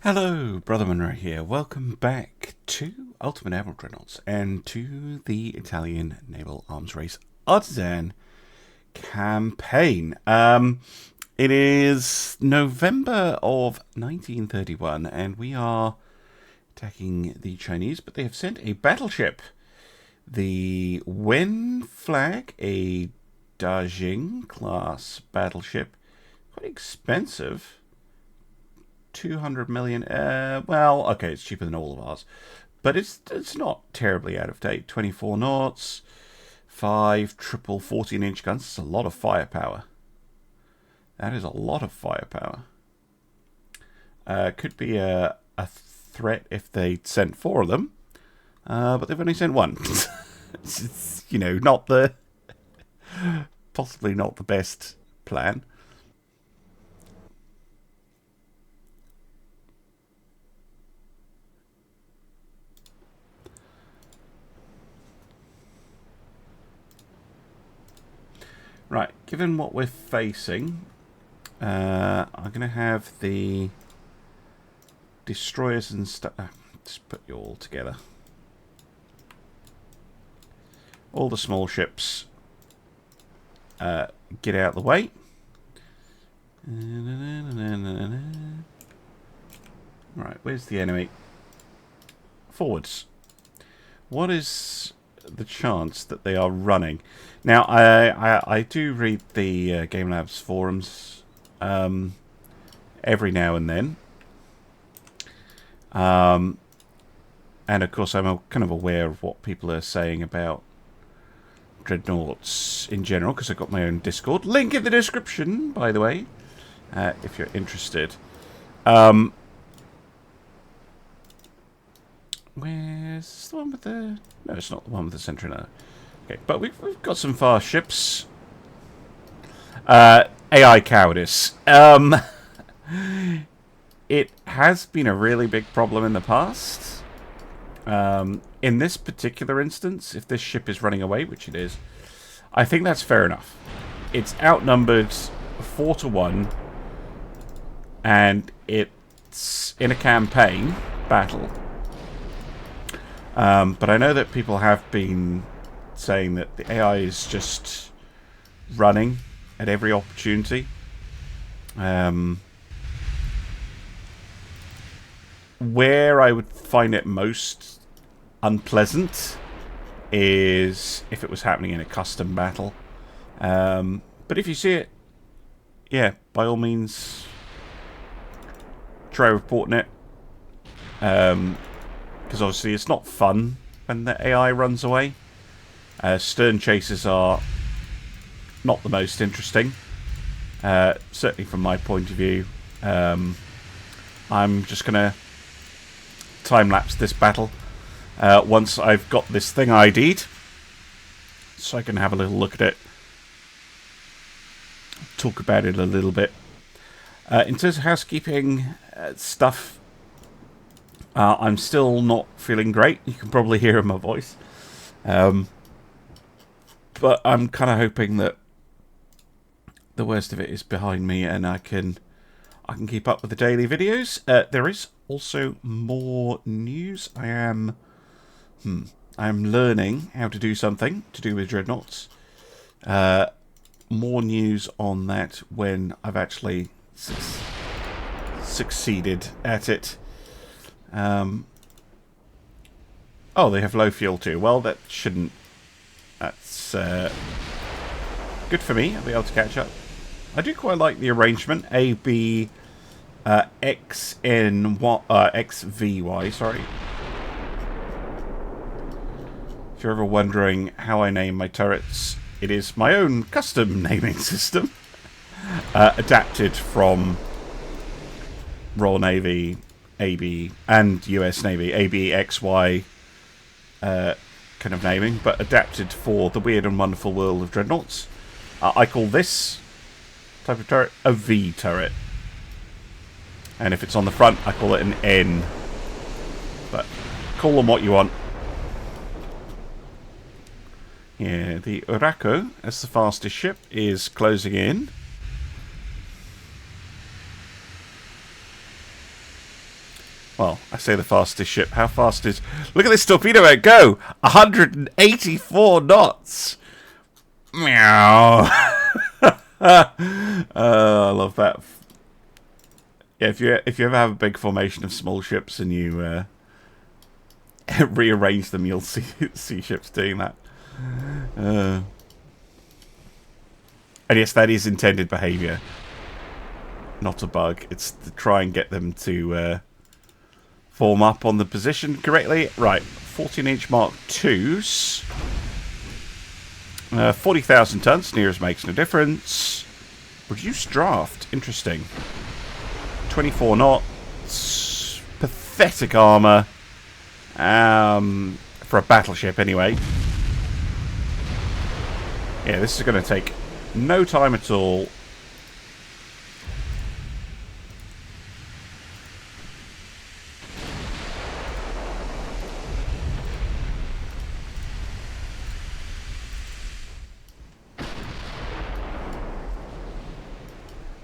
Hello, Brother Monroe here. Welcome back to Ultimate Naval Dreadnoughts and to the Italian Naval Arms Race Artisan campaign. It is November of 1931 and we are attacking the Chinese, but they have sent a battleship. The Wen flag, a Dajing class battleship. Quite expensive. 200 million. Well, okay, it's cheaper than all of ours, but it's not terribly out of date. 24 knots, 5 triple 14-inch guns. That's a lot of firepower. That is a lot of firepower. Could be a threat if they sent 4 of them, but they've only sent 1. It's, you know, possibly not the best plan. Right, given what we're facing, I'm going to have the destroyers and stuff. Just put you all together. All the small ships get out of the way. Right, where's the enemy? Forwards. What is the chance that they are running? Now, I do read the Game Labs forums every now and then. And of course, I'm kind of aware of what people are saying about Dreadnoughts in general, because I've got my own Discord. Link in the description, by the way, if you're interested. Where's the one with the... No, it's not the one with the Centrino. Okay, but we've got some fast ships. AI cowardice. It has been a really big problem in the past. In this particular instance, if this ship is running away, which it is, I think that's fair enough. It's outnumbered 4-1, and it's in a campaign battle. But I know that people have been saying that the AI is just running at every opportunity. Where I would find it most unpleasant is if it was happening in a custom battle. But if you see it, yeah, by all means, try reporting it. Because obviously it's not fun when the AI runs away. Stern chases are not the most interesting. Certainly from my point of view. I'm just going to time-lapse this battle once I've got this thing ID'd. So I can have a little look at it. Talk about it a little bit. In terms of housekeeping stuff, I'm still not feeling great. You can probably hear in my voice. But I'm kind of hoping that the worst of it is behind me and I can keep up with the daily videos. There is also more news. I'm learning how to do something to do with Dreadnoughts. More news on that when I've actually succeeded at it. Oh, they have low fuel too. Well, that shouldn't... That's good for me. I'll be able to catch up. I do quite like the arrangement. A, B, X, N, X, V, Y, sorry. If you're ever wondering how I name my turrets, it is my own custom naming system. Adapted from Royal Navy, AB, and US Navy, AB, X, Y kind of naming, but adapted for the weird and wonderful world of Dreadnoughts. I call this type of turret a V turret. And if it's on the front, I call it an N. But call them what you want. Yeah, the Urako, as the fastest ship, is closing in. Well, I say the fastest ship. How fast is... Look at this torpedo boat go! 184 knots! Meow! I love that. Yeah, if you ever have a big formation of small ships and you rearrange them, you'll see ships doing that. And yes, that is intended behaviour, not a bug. It's to try and get them to form up on the position correctly. Right, 14-inch Mark IIs. 40,000 tons. Nearest makes no difference. Reduced draft. Interesting. 24 knots. Pathetic armour. For a battleship, anyway. Yeah, this is going to take no time at all.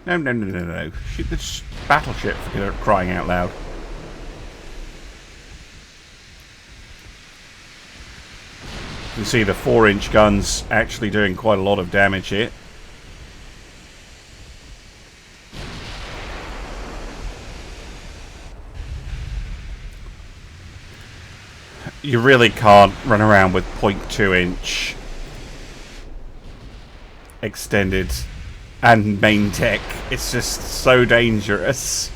No. Shoot this battleship for crying out loud. You can see the 4-inch guns actually doing quite a lot of damage here. You really can't run around with 0.2-inch extended and main tech. It's just so dangerous.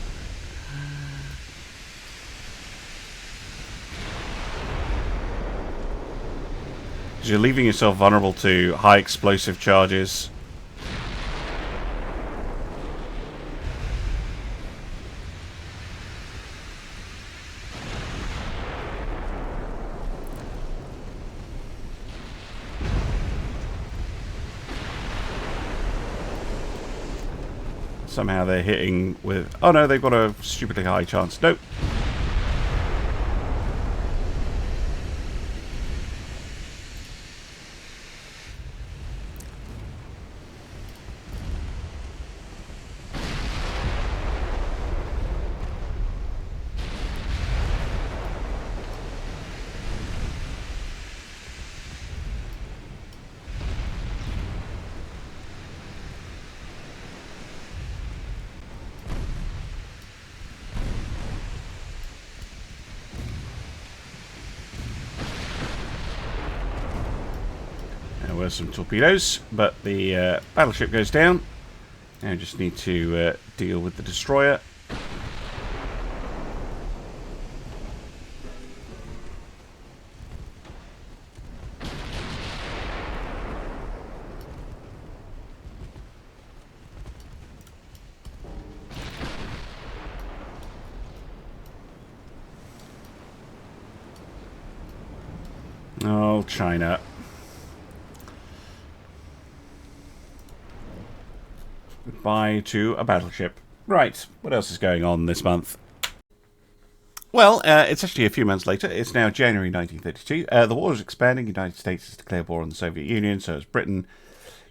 You're leaving yourself vulnerable to high explosive charges. Somehow they're hitting with... Oh no, they've got a stupidly high chance. Nope. Some torpedoes, but the battleship goes down. Now I just need to deal with the destroyer. Oh, China. Goodbye to a battleship. Right, what else is going on this month? Well, it's actually a few months later. It's now January 1932. The war is expanding. The United States has declared war on the Soviet Union, so has Britain.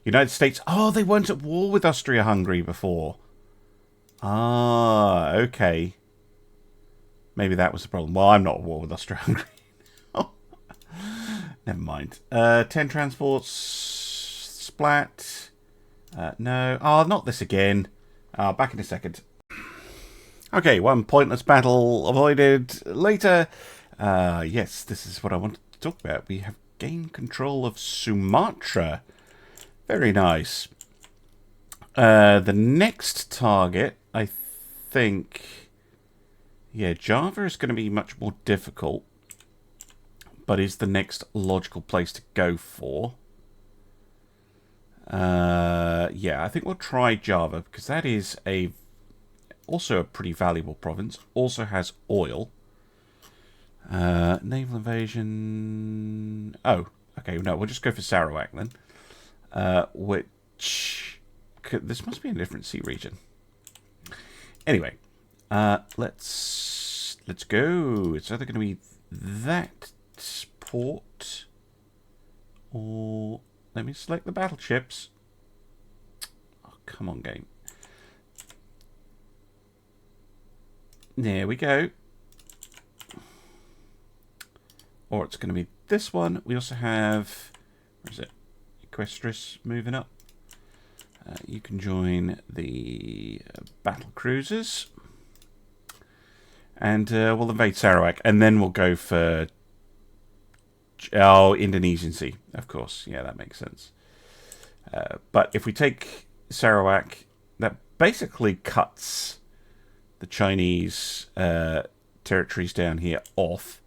United States... Oh, they weren't at war with Austria-Hungary before. Ah, okay. Maybe that was the problem. Well, I'm not at war with Austria-Hungary. Never mind. 10 transports. Splat. No. Oh, not this again. Back in a second. Okay, one pointless battle avoided. Later. Yes, this is what I wanted to talk about. We have gained control of Sumatra. Very nice. The next target, I think... Yeah, Java is going to be much more difficult. But is the next logical place to go for. Yeah, I think we'll try Java, because that is also a pretty valuable province. Also has oil. Naval invasion... Oh, okay, no, we'll just go for Sarawak then. Which... This must be a different sea region. Anyway, let's go. It's either going to be that port, or... Let me select the battleships. Oh, come on, game. There we go. or it's going to be this one. We also have, where is it? Equestris moving up. You can join the battle cruisers. And we'll invade Sarawak, and then we'll go for Indonesian Sea, of course. Yeah, that makes sense. But if we take Sarawak, that basically cuts the Chinese territories down here off,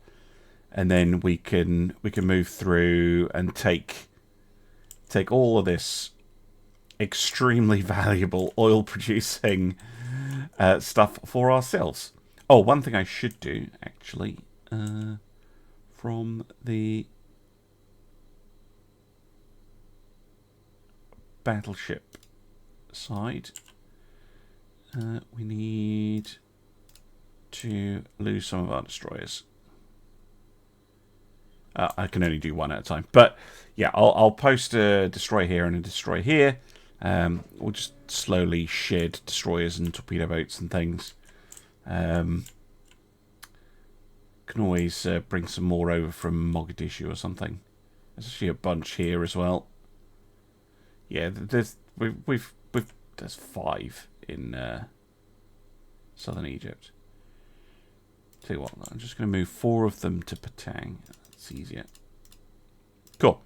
and then we can move through and take all of this extremely valuable oil-producing stuff for ourselves. Oh, one thing I should do, actually, from the battleship side, we need to lose some of our destroyers. I can only do one at a time. But, yeah, I'll post a destroyer here and a destroyer here. We'll just slowly shed destroyers and torpedo boats and things. Can always bring some more over from Mogadishu or something. There's actually a bunch here as well. Yeah, there's 5 in southern Egypt. Tell you what, I'm just going to move 4 of them to Patang. That's easier. Cool.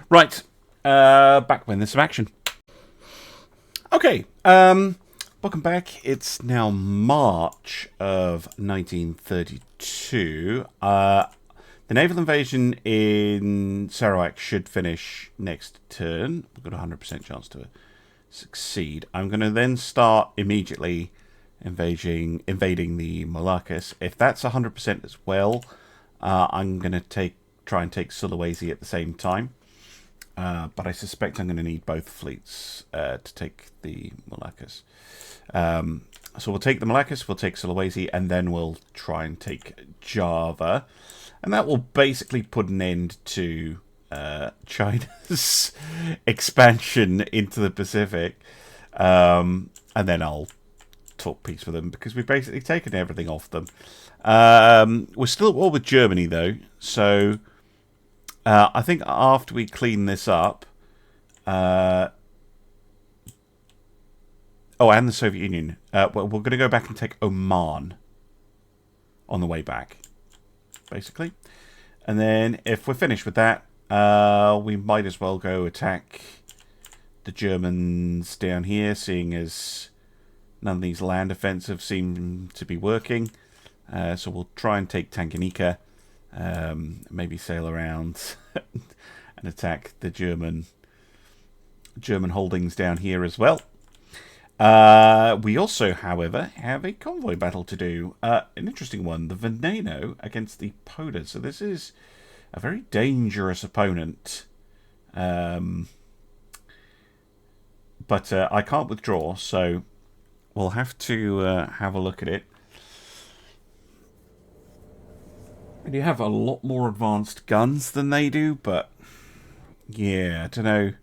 Right, back when there's some action. Okay, welcome back. It's now March of 1932. The naval invasion in Sarawak should finish next turn. We've got a 100% chance to succeed. I'm going to then start immediately invading the Moluccas. If that's 100% as well, I'm going to try and take Sulawesi at the same time. But I suspect I'm going to need both fleets to take the Moluccas. So we'll take the Moluccas, we'll take Sulawesi, and then we'll try and take Java. And that will basically put an end to China's expansion into the Pacific. And then I'll talk peace with them, because we've basically taken everything off them. We're still at war with Germany, though, so... I think after we clean this up... and the Soviet Union. Well, we're going to go back and take Oman on the way back, basically. And then if we're finished with that, we might as well go attack the Germans down here, seeing as none of these land offensives seem to be working. So we'll try and take Tanganyika. Maybe sail around and attack the German holdings down here as well. We also, however, have a convoy battle to do. An interesting one, the Veneno against the Poda. So this is a very dangerous opponent. But I can't withdraw, so we'll have to have a look at it. And you have a lot more advanced guns than they do, but yeah, I don't know.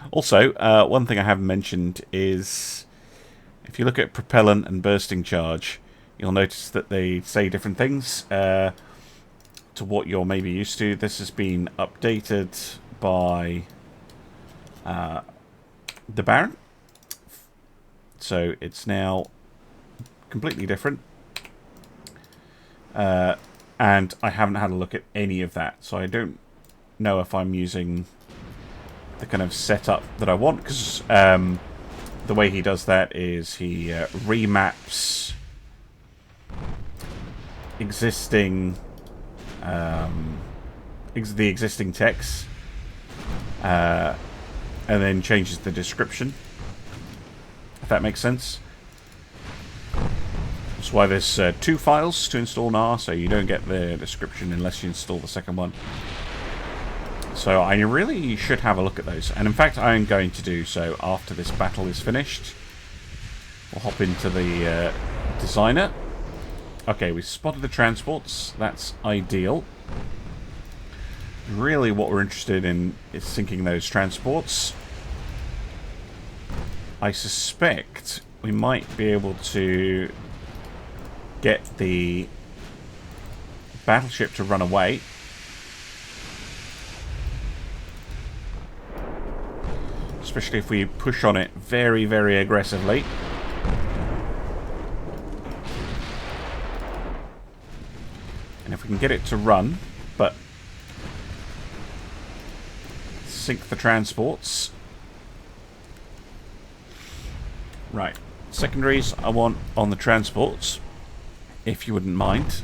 Also, one thing I haven't mentioned is if you look at propellant and bursting charge, you'll notice that they say different things to what you're maybe used to. This has been updated by the Baron. So it's now completely different. And I haven't had a look at any of that. So I don't know if I'm using the kind of setup that I want. Because the way he does that is he remaps existing... the existing text. And then changes the description. If that makes sense. That's why there's 2 files to install NAR, so you don't get the description unless you install the second one. So I really should have a look at those. And in fact, I am going to do so after this battle is finished. We'll hop into the designer. Okay, we spotted the transports. That's ideal. Really what we're interested in is sinking those transports. I suspect we might be able to get the battleship to run away. Especially if we push on it very, very aggressively. And if we can get it to run, but sink the transports. Right. Secondaries I want on the transports, if you wouldn't mind.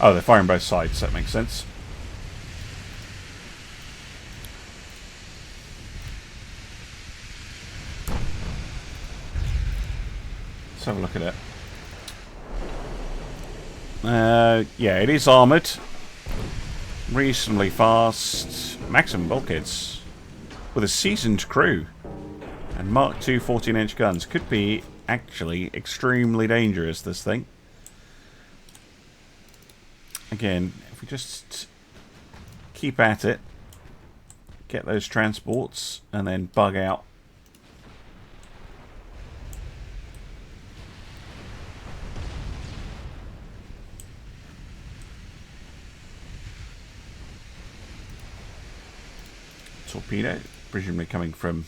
Oh, they're firing both sides, that makes sense. Let's have a look at it. Yeah, it is armoured. Reasonably fast. Maximum bulkheads. With a seasoned crew. And Mark II 14-inch guns. Could be actually extremely dangerous, this thing. Again, if we just keep at it, get those transports, and then bug out. Torpedo, presumably coming from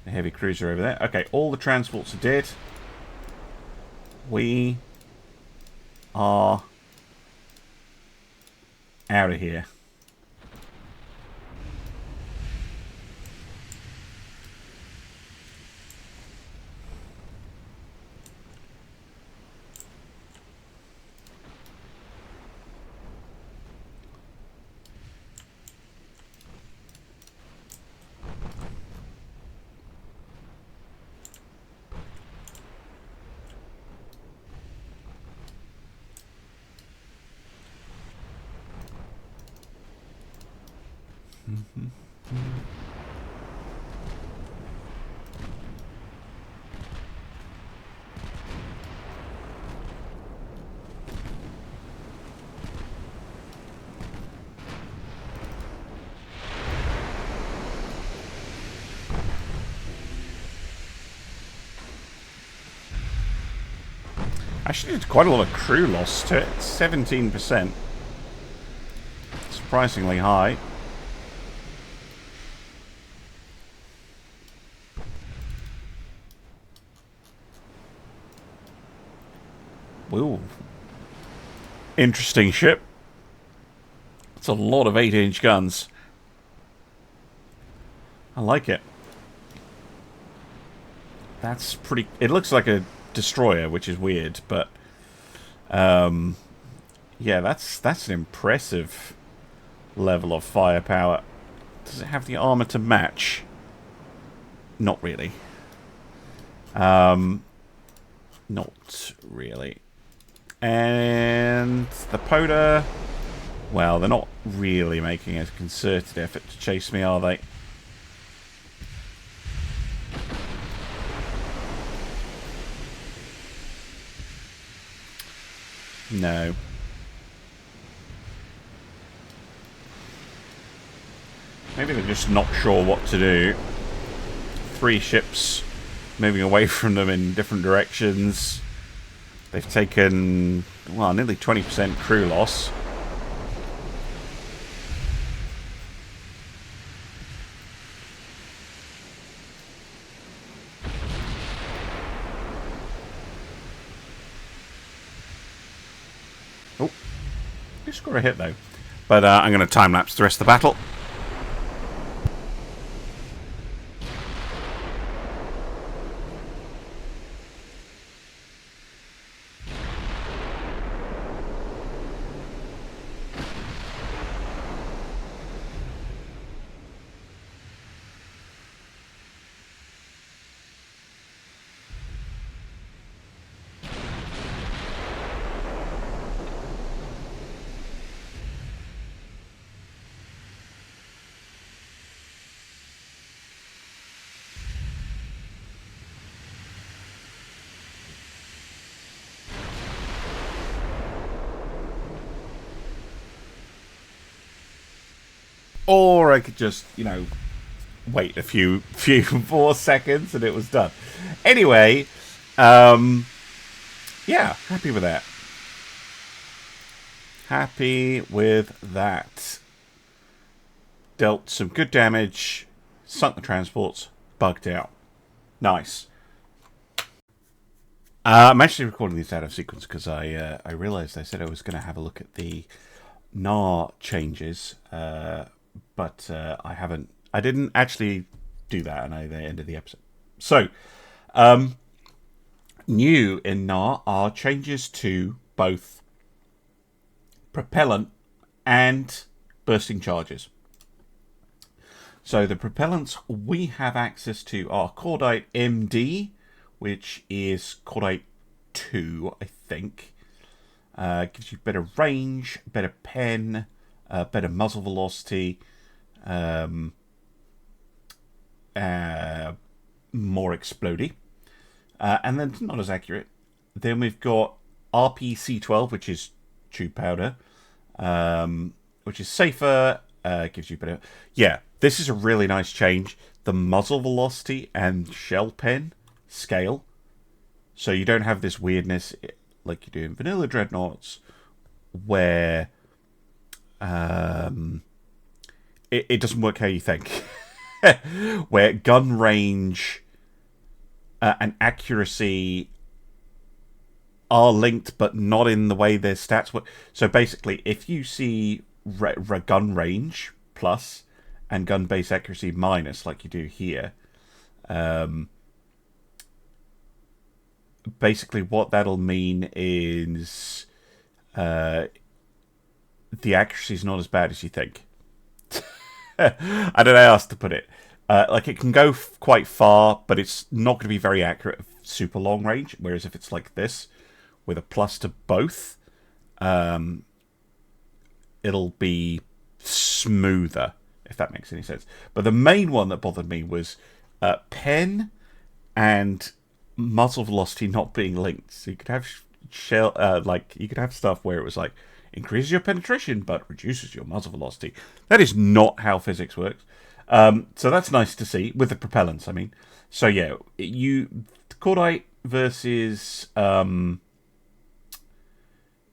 the heavy cruiser over there. Okay, all the transports are dead. We are out of here. Actually, did quite a lot of crew loss to it. 17%. Surprisingly high. Whoa. Interesting ship. It's a lot of 8-inch guns. I like it. That's pretty... It looks like a destroyer, which is weird, but yeah, that's an impressive level of firepower. Does it have the armor to match? Not really. Not really. And the Poda, well, they're not really making a concerted effort to chase me, are they? No. Maybe they're just not sure what to do. 3 ships moving away from them in different directions. They've taken, well, nearly 20% crew loss. Oh, you score a hit though. But I'm going to time-lapse the rest of the battle. Or I could just, wait a few more seconds and it was done. Anyway, yeah, happy with that. Happy with that. Dealt some good damage, sunk the transports, bugged out. Nice. I'm actually recording these out of sequence because I realised I said I was going to have a look at the NAR changes, but I haven't. I didn't actually do that, and I ended the episode. So, new in NAR are changes to both propellant and bursting charges. So the propellants we have access to are Cordite MD, which is Cordite 2, I think. Gives you better range, better pen, better muzzle velocity, more explodey. And then not as accurate. Then we've got RPC12, which is tube powder, which is safer, gives you better... Yeah, this is a really nice change. The muzzle velocity and shell pen scale. So you don't have this weirdness like you do in vanilla dreadnoughts, where it doesn't work how you think. Where gun range and accuracy are linked, but not in the way their stats work. So basically, if you see gun range plus and gun base accuracy minus, like you do here, basically what that'll mean is the accuracy is not as bad as you think. I don't know how else to put it. Like, it can go quite far, but it's not going to be very accurate at super long range. Whereas if it's like this, with a plus to both, it'll be smoother, if that makes any sense. But the main one that bothered me was pen and muzzle velocity not being linked. So you could have you could have stuff where it was like, increases your penetration but reduces your muzzle velocity. That is not how physics works. So that's nice to see with the propellants. I mean, so yeah, Cordite versus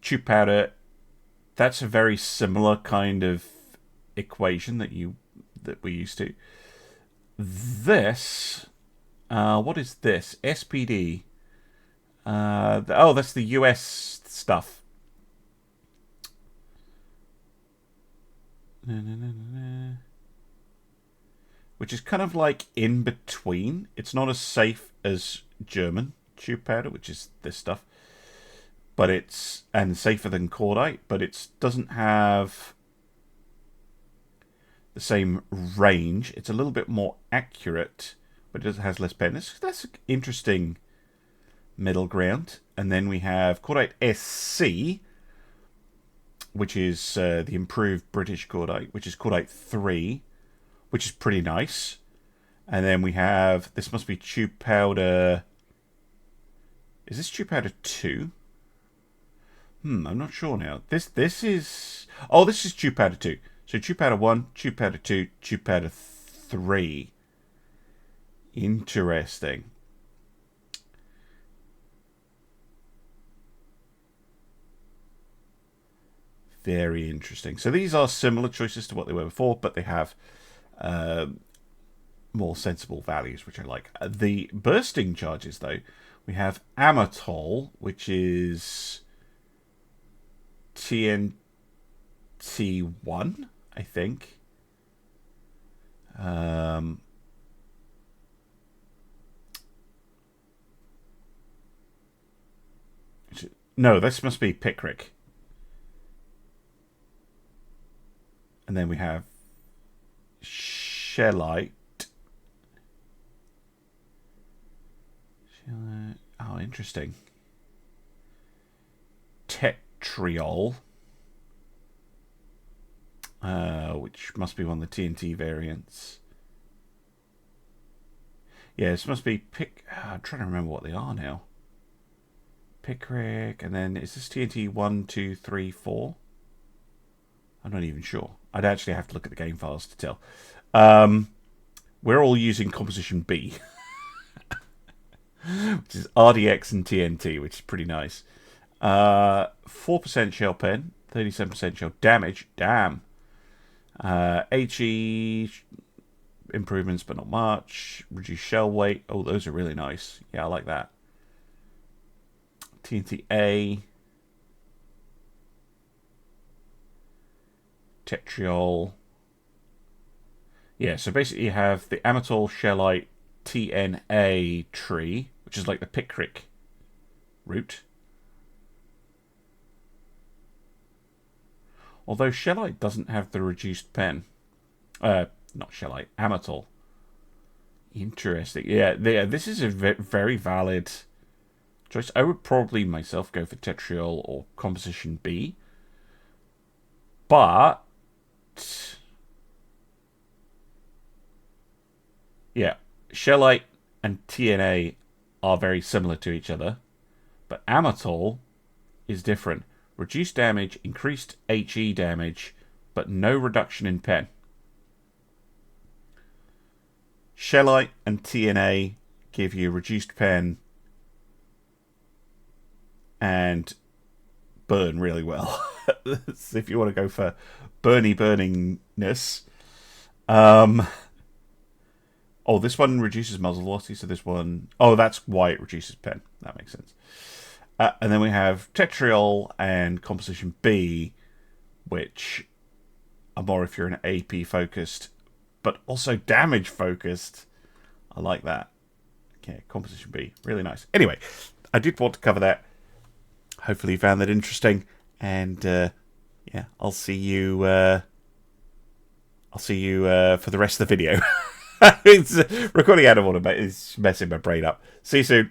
tube powder. That's a very similar kind of equation that we're used to. This, what is this? SPD. That's the US stuff. Which is kind of like in between. It's not as safe as German tube powder, which is this stuff, but and safer than Cordite, but it doesn't have the same range. It's a little bit more accurate, but it has less pen. That's an interesting middle ground. And then we have Cordite SC, which is the improved British Cordite, which is Cordite 3, which is pretty nice. And then we have, this must be tube powder. Is this tube powder 2? I'm not sure now. This is tube powder 2. So tube powder 1, tube powder 2, tube powder 3. Interesting. Very interesting. So these are similar choices to what they were before, but they have more sensible values, which I like. The bursting charges, though, we have Amatol, which is TNT1, I think. No, this must be Pickrick. And then we have Shellite. Oh, interesting. Tetriol. Which must be one of the TNT variants. Yeah, this must be I'm trying to remember what they are now. Pickrick, and then is this TNT 1, 2, 3, 4? I'm not even sure. I'd actually have to look at the game files to tell. We're all using composition B, which is RDX and TNT, which is pretty nice. 4% shell pen, 37% shell damage. Damn. HE improvements, but not much. Reduced shell weight. Oh, those are really nice. Yeah, I like that. TNT-A. Tetriol. Yeah, so basically you have the Amatol Shellite TNA tree, which is like the picric root. Although Shellite doesn't have the reduced pen. Not Shellite, Amatol. Interesting. Yeah, this is a very valid choice. I would probably myself go for Tetriol or Composition B. But yeah, Shellite and TNA are very similar to each other. But Amatol is different. Reduced damage, increased HE damage, but no reduction in pen. Shellite and TNA give you reduced pen and burn really well. If you want to go for burningness. Oh, this one reduces muzzle velocity, so this one... Oh, that's why it reduces pen. That makes sense. And then we have Tetriol and Composition B, which are more if you're an AP focused, but also damage focused. I like that. Okay, Composition B, really nice. Anyway, I did want to cover that. Hopefully you found that interesting, and yeah, I'll see you for the rest of the video. It's recording out of order, but it's messing my brain up. See you soon.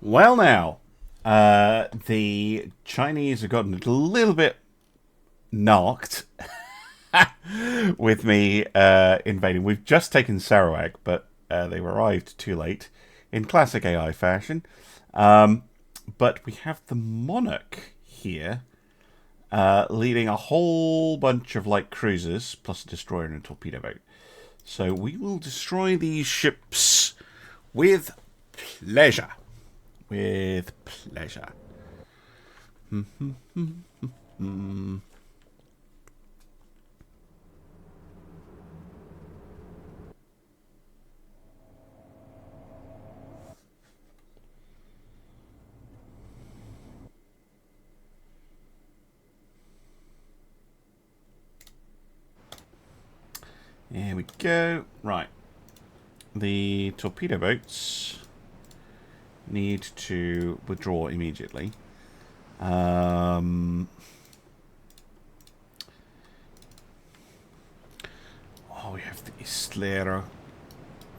Well, now the Chinese have gotten a little bit knocked with me invading. We've just taken Sarawak, but they arrived too late in classic AI fashion. But we have the Monarch here, leading a whole bunch of light cruisers, plus a destroyer and a torpedo boat. So we will destroy these ships with pleasure. With pleasure. There we go. Right. The torpedo boats need to withdraw immediately. Oh, we have the Islero.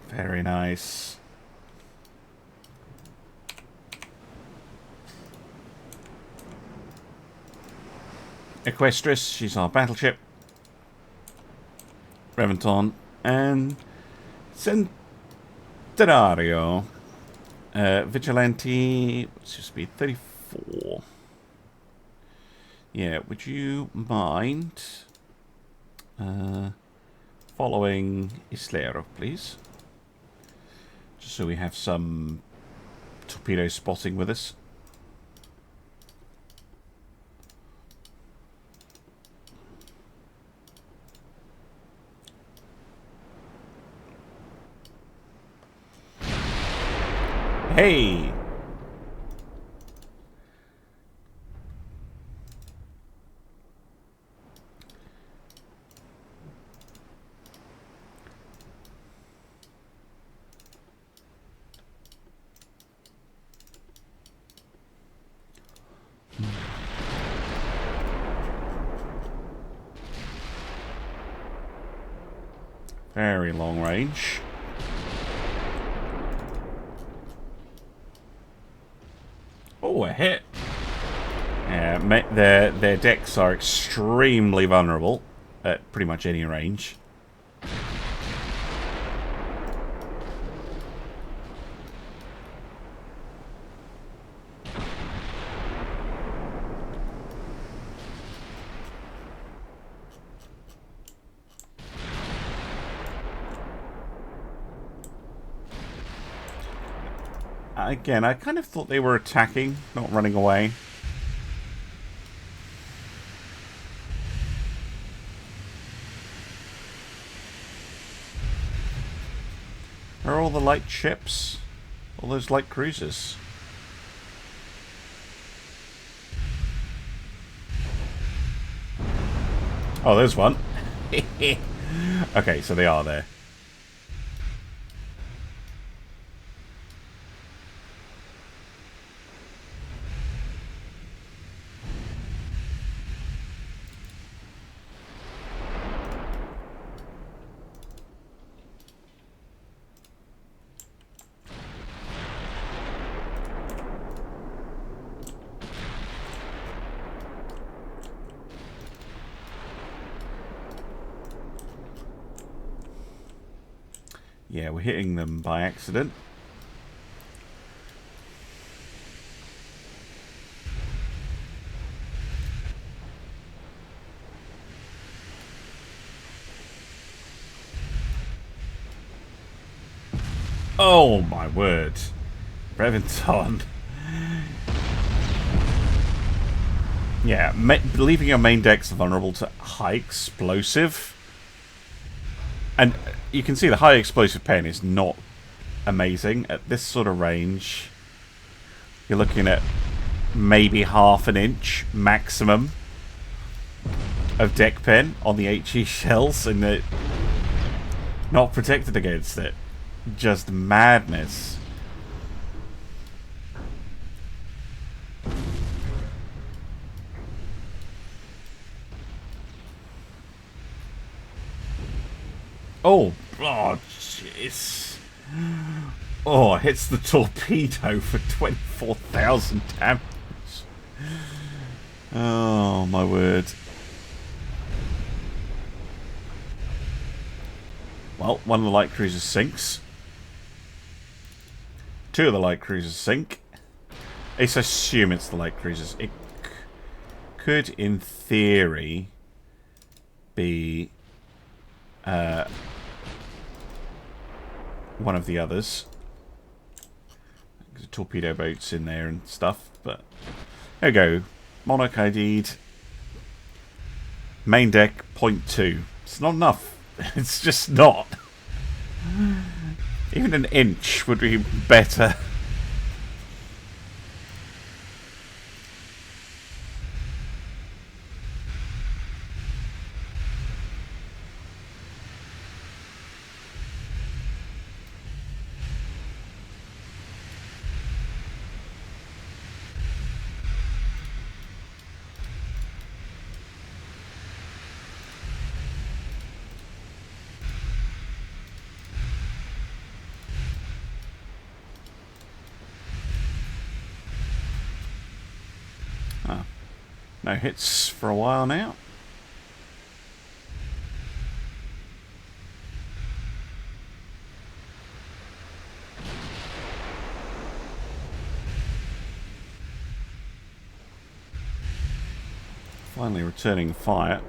Very nice. Equestris, she's our battleship. Reventon and Centenario. Vigilante, what's your speed? 34. Yeah, would you mind following Islero, please? Just so we have some torpedo spotting with us. Hey! Very long range. Oh, a hit. Yeah, their decks are extremely vulnerable at pretty much any range. Again, I kind of thought they were attacking, not running away. Where are all the light ships? All those light cruisers? Oh, there's one. Okay, so they are there. Yeah, we're hitting them by accident. Oh my word. Breventon. Yeah, leaving your main decks vulnerable to high explosive. And you can see the high explosive pen is not amazing. At this sort of range, you're looking at maybe half an inch maximum of deck pen on the HE shells, and they're not protected against it. Just madness. Oh, jeez. Oh, hits the torpedo for 24,000 damage. Oh, my word. Well, one of the light cruisers sinks. Two of the light cruisers sink. Let's assume it's the light cruisers. It could, in theory, be one of the others. There's torpedo boats in there and stuff, but there we go. Monarch ID'd. Main deck, 0.2. It's not enough. It's just not. Even an inch would be better. No hits for a while now. Finally returning fire.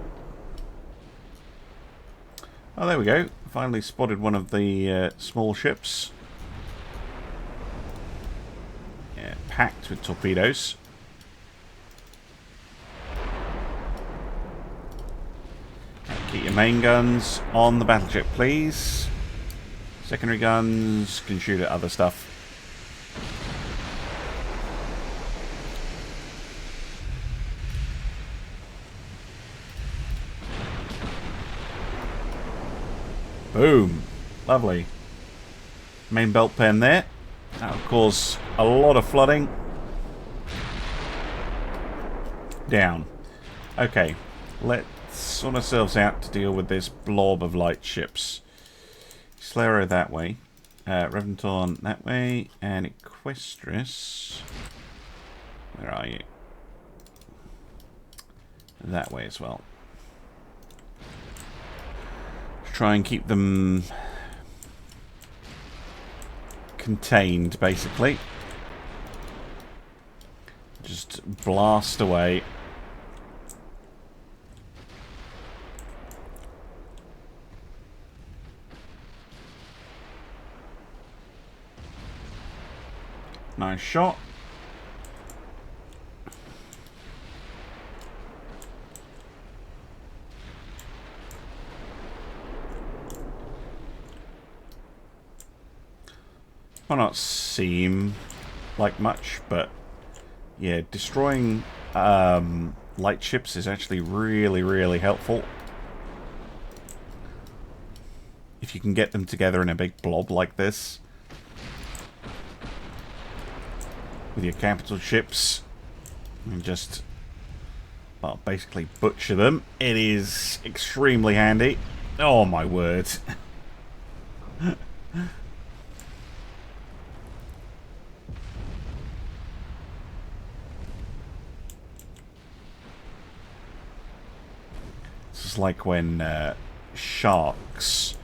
Oh, there we go. Finally spotted one of the small ships. Yeah, packed with torpedoes. Keep your main guns on the battleship, please. Secondary guns can shoot at other stuff. Boom. Lovely. Main belt pen there. That will cause a lot of flooding. Down. Okay. Let's sort ourselves out to deal with this blob of light ships. Slayer that way. Reventon that way. And Equestris. Where are you? That way as well. Try and keep them contained, basically. Just blast away. Nice shot. Might not seem like much, but yeah, destroying light ships is actually really, really helpful. If you can get them together in a big blob like this. With your capital ships. And just, well, basically butcher them. It is extremely handy. Oh my word. It's like when sharks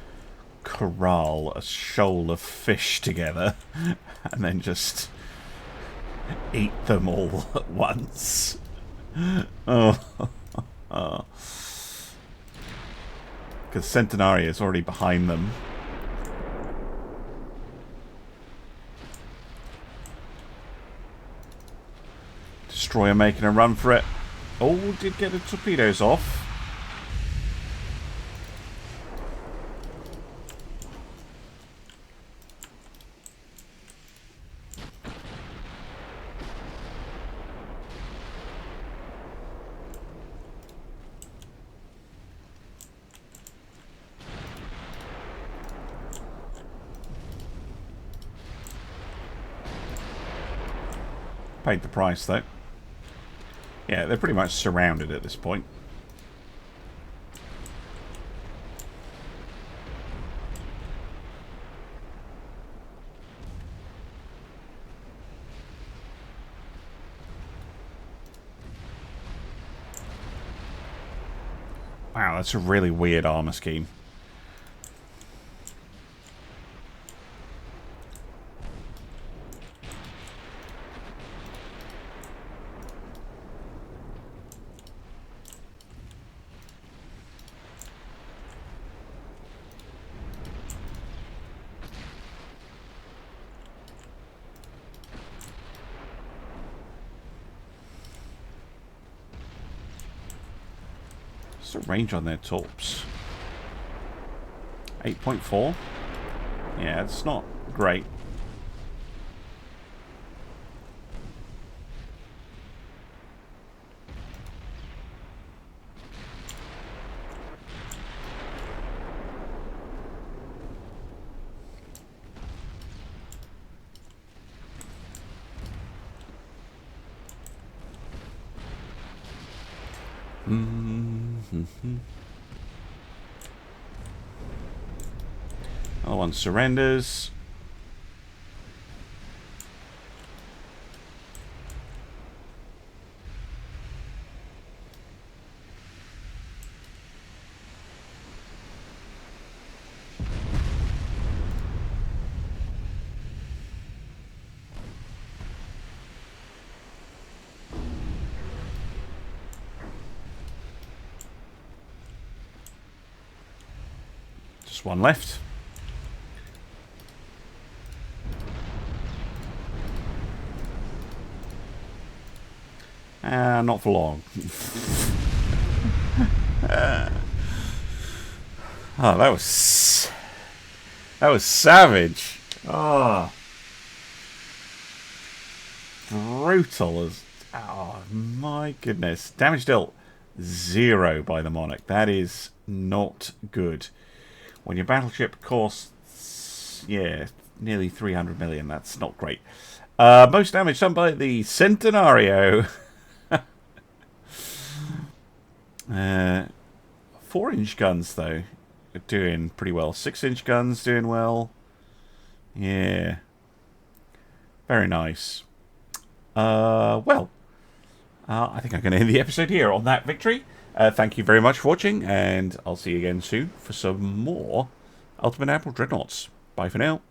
corral a shoal of fish together and then just eat them all at once. Oh. Because Centenario is already behind them. Destroyer making a run for it. Oh, did get the torpedoes off. Paid the price, though. Yeah, they're pretty much surrounded at this point. Wow, that's a really weird armor scheme. What's the range on their torps? 8.4? Yeah, it's not great. Other one surrenders. Just one left. Not for long. Oh, that was savage. Oh, brutal as. Oh my goodness. Damage dealt 0 by the Monarch. That is not good. When your battleship costs, yeah, nearly 300 million, that's not great. Most damage done by the Centenario. 4-inch guns, though, are doing pretty well. 6-inch guns doing well. Yeah. Very nice. Well, I think I'm going to end the episode here on that victory. Thank you very much for watching, and I'll see you again soon for some more Ultimate Admiral Dreadnoughts. Bye for now.